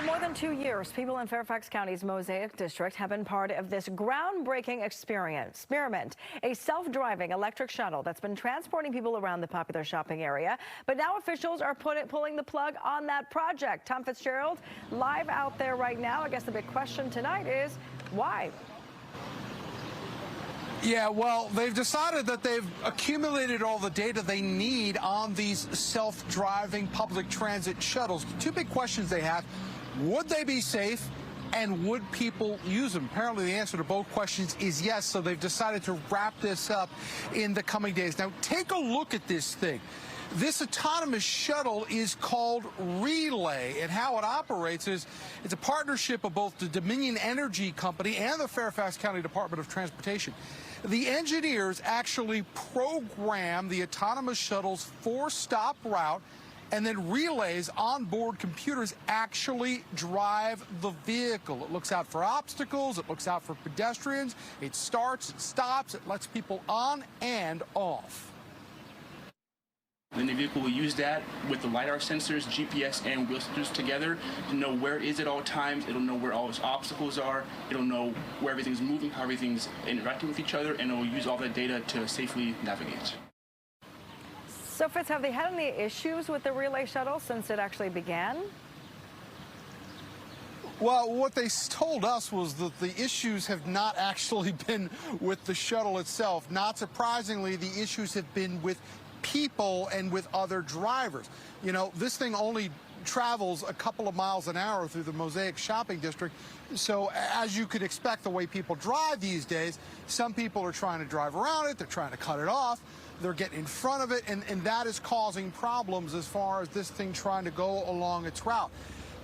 more than 2 years, people in Fairfax County's Mosaic District have been part of this groundbreaking experiment, a self-driving electric shuttle that's been transporting people around the popular shopping area. But now officials are pulling the plug on that project. Tom Fitzgerald, live out there right now. I guess the big question tonight is why? Yeah, well, they've decided that they've accumulated all the data they need on these self-driving public transit shuttles. Two big questions they have. Would they be safe, and would people use them? Apparently, the answer to both questions is yes, so they've decided to wrap this up in the coming days. Now, take a look at this thing. This autonomous shuttle is called Relay, and how it operates is it's a partnership of both the Dominion Energy Company and the Fairfax County Department of Transportation. The engineers actually program the autonomous shuttle's 4-stop route, and then Relay's onboard computers actually drive the vehicle. It looks out for obstacles, it looks out for pedestrians, it starts, it stops, it lets people on and off. Then the vehicle will use that with the LiDAR sensors, GPS, and wheel sensors together to know where it is at all times. It'll know where all its obstacles are. It'll know where everything's moving, how everything's interacting with each other, and it'll use all that data to safely navigate. So, Fitz, have they had any issues with the Relay shuttle since it actually began? Well, what they told us was that the issues have not actually been with the shuttle itself. Not surprisingly, the issues have been with people and with other drivers. You know, this thing only travels a couple of miles an hour through the Mosaic shopping district. So as you could expect, the way people drive these days, some people are trying to drive around it, they're trying to cut it off, they're getting in front of it, and that is causing problems as far as this thing trying to go along its route.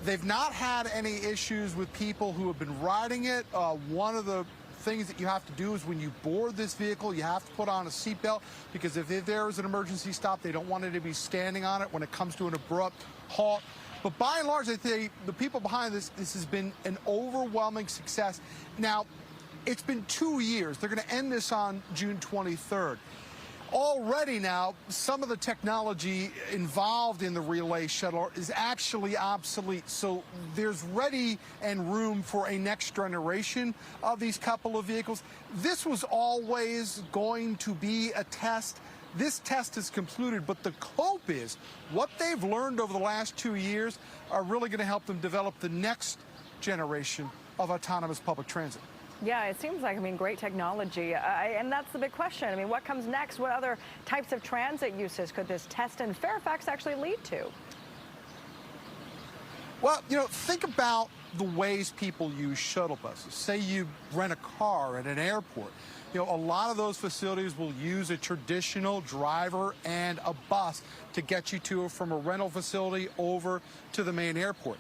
They've not had any issues with people who have been riding it. One of the things that you have to do is when you board this vehicle, you have to put on a seatbelt, because if there is an emergency stop, they don't want it to be standing on it when it comes to an abrupt halt. But by and large, I think the people behind this has been an overwhelming success. Now, it's been 2 years. They're going to end this on June 23rd. Already now, some of the technology involved in the Relay shuttle is actually obsolete. So there's ready and room for a next generation of these couple of vehicles. This was always going to be a test. This test is concluded, but the hope is what they've learned over the last 2 years are really going to help them develop the next generation of autonomous public transit. Yeah, it seems like, great technology. And that's the big question. What comes next? What other types of transit uses could this test in Fairfax actually lead to? Well, think about the ways people use shuttle buses. Say you rent a car at an airport. A lot of those facilities will use a traditional driver and a bus to get you to from a rental facility over to the main airport.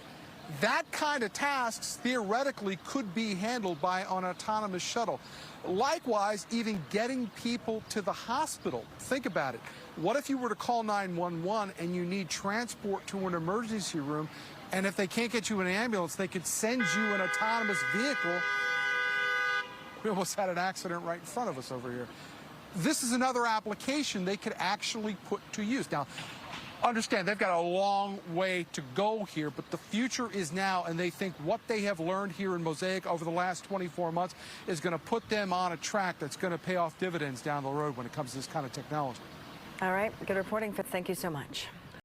That kind of tasks theoretically could be handled by an autonomous shuttle. Likewise, even getting people to the hospital. Think about it. What if you were to call 911 and you need transport to an emergency room, and if they can't get you an ambulance, they could send you an autonomous vehicle? We almost had an accident right in front of us over here. This is another application they could actually put to use. Now, understand, they've got a long way to go here, but the future is now, and they think what they have learned here in Mosaic over the last 24 months is going to put them on a track that's going to pay off dividends down the road when it comes to this kind of technology. All right, good reporting, Fitz. Thank you so much.